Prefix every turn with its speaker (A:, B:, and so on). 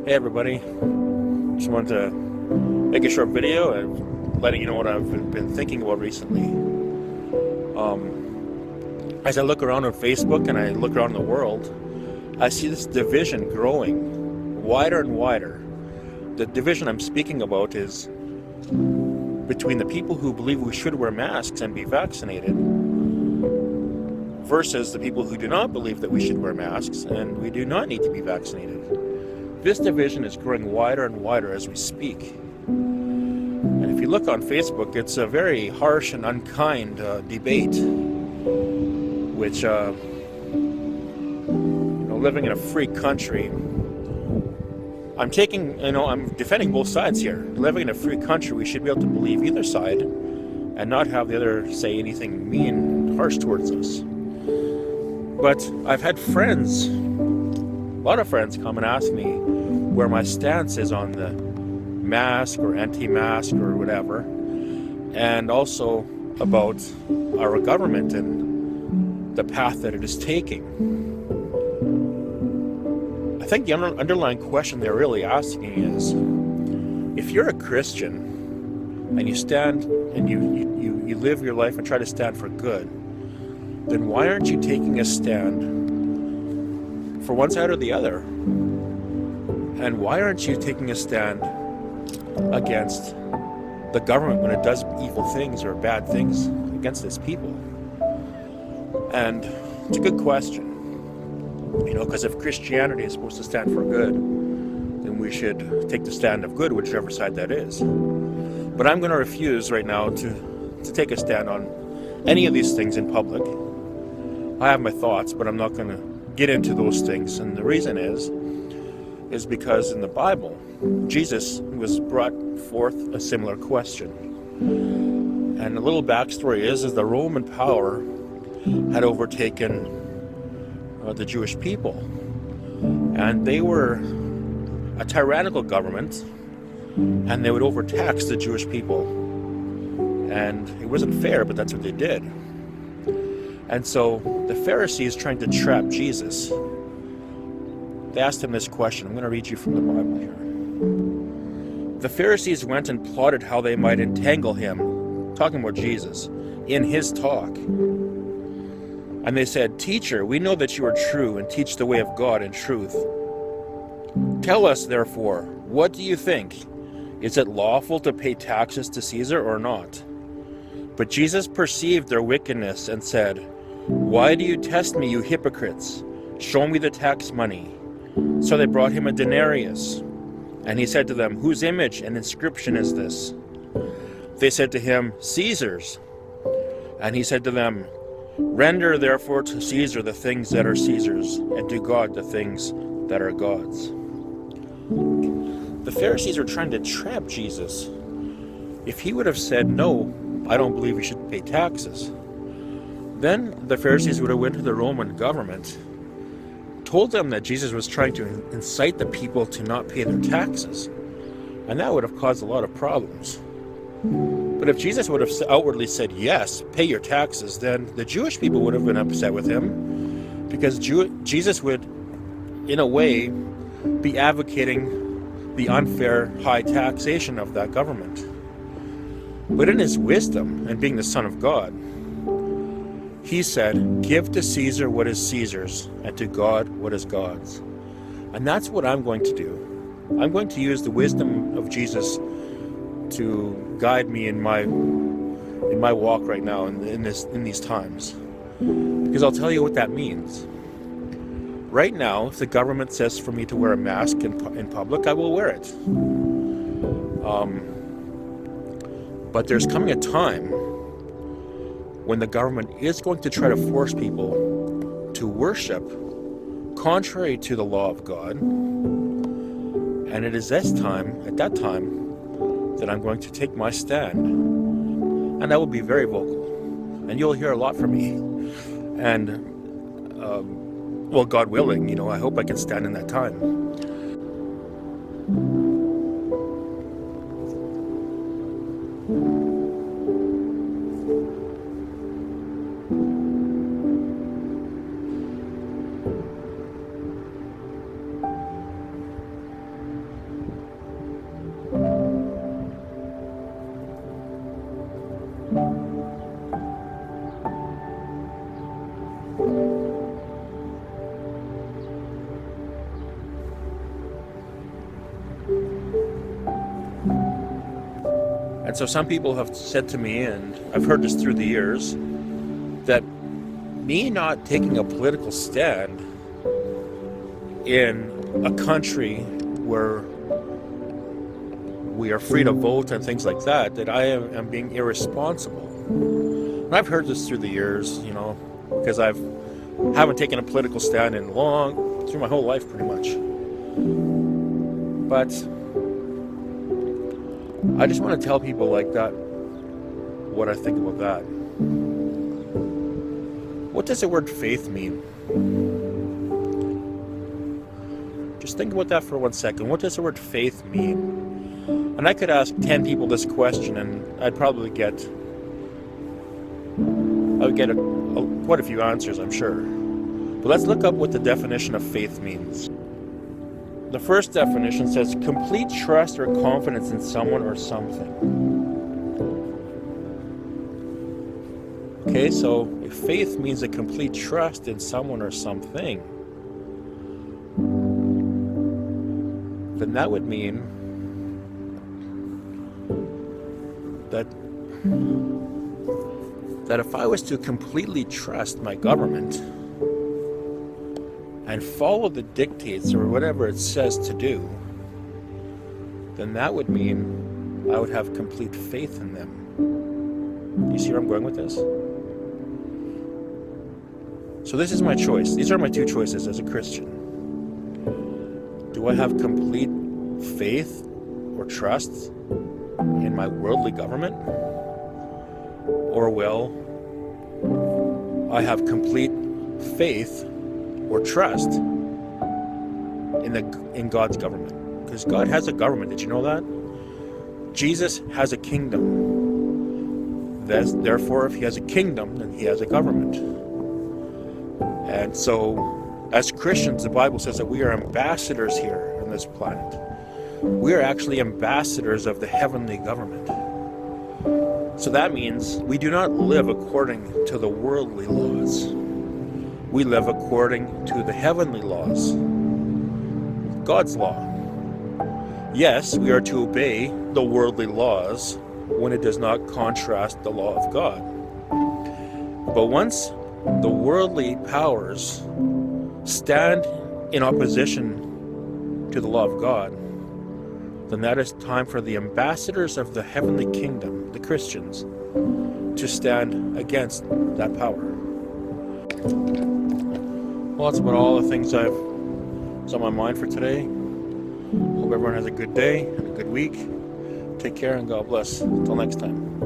A: Hey everybody, just wanted to make a short video and letting you know what I've been thinking about recently. As I look around on Facebook and I look around the world, I see this division growing wider and wider. The division I'm speaking about is between the people who believe we should wear masks and be vaccinated versus the people who do not believe that we should wear masks and we do not need to be vaccinated. This division is growing wider and wider as we speak. And if you look on Facebook, it's a very harsh and unkind debate, which, living in a free country, I'm defending both sides here. Living in a free country, we should be able to believe either side and not have the other say anything mean and harsh towards us. But I've had friends, a lot of friends, come and ask me where my stance is on the mask or anti-mask or whatever, and also about our government and the path that it is taking. I think the underlying question they're really asking is, if you're a Christian and you stand and you live your life and try to stand for good, then why aren't you taking a stand for one side or the other? And why aren't you taking a stand against the government when it does evil things or bad things against its people? And it's a good question, because if Christianity is supposed to stand for good, then we should take the stand of good, whichever side that is. But I'm going to refuse right now to take a stand on any of these things in public. I have my thoughts, but I'm not going to get into those things. And the reason is because in the Bible, Jesus was brought forth a similar question. And a little backstory is the Roman power had overtaken the Jewish people. And they were a tyrannical government, and they would overtax the Jewish people. And it wasn't fair, but that's what they did. And so the Pharisees, trying to trap Jesus, they asked him this question. I'm going to read you from the Bible here. The Pharisees went and plotted how they might entangle him, talking about Jesus, in his talk. And they said, "Teacher, we know that you are true and teach the way of God in truth. Tell us, therefore, what do you think? Is it lawful to pay taxes to Caesar or not?" But Jesus perceived their wickedness and said, "Why do you test me, you hypocrites? Show me the tax money." So they brought him a denarius. And he said to them, "Whose image and inscription is this?" They said to him, "Caesar's." And he said to them, "Render therefore to Caesar the things that are Caesar's, and to God the things that are God's." The Pharisees were trying to trap Jesus. If he would have said, "No, I don't believe we should pay taxes," then the Pharisees would have went to the Roman government, told them that Jesus was trying to incite the people to not pay their taxes, and that would have caused a lot of problems. But if Jesus would have outwardly said, "Yes, pay your taxes," then the Jewish people would have been upset with him, because Jesus would, in a way, be advocating the unfair high taxation of that government. But in his wisdom, and being the Son of God, he said, "Give to Caesar what is Caesar's, and to God what is God's." And that's what I'm going to do. I'm going to use the wisdom of Jesus to guide me in my walk right now in these times. Because I'll tell you what that means. Right now, if the government says for me to wear a mask in public, I will wear it. But there's coming a time when the government is going to try to force people to worship contrary to the law of God. And it is at that time, that I'm going to take my stand. And I will be very vocal. And you'll hear a lot from me. And, God willing, I hope I can stand in that time. And so some people have said to me, and I've heard this through the years, that me not taking a political stand in a country where we are free to vote and things like that, that I am being irresponsible. And I've heard this through the years, because I haven't taken a political stand through my whole life pretty much. But I just want to tell people like that what I think about that. What does the word faith mean? Just think about that for 1 second. What does the word faith mean? And I could ask 10 people this question, and I'd probably get quite a few answers, I'm sure. But let's look up what the definition of faith means. The first definition says complete trust or confidence in someone or something. Okay, so if faith means a complete trust in someone or something, then that would mean that if I was to completely trust my government and follow the dictates or whatever it says to do, then that would mean I would have complete faith in them. You see where I'm going with this? So this is my choice. These are my two choices as a Christian. Do I have complete faith or trust in my worldly government? Or will I have complete faith or trust in God's government? Because God has a government. Did you know that? Jesus has a kingdom. Therefore, if he has a kingdom, then he has a government. And so, as Christians, the Bible says that we are ambassadors here on this planet. We are actually ambassadors of the heavenly government. So that means we do not live according to the worldly laws. We live according to the heavenly laws, God's law. Yes, we are to obey the worldly laws when it does not contrast the law of God. But once the worldly powers stand in opposition to the law of God, then that is time for the ambassadors of the heavenly kingdom, the Christians, to stand against that power. Well, that's about all the things that's on my mind for today. Hope everyone has a good day and a good week. Take care and God bless. Until next time.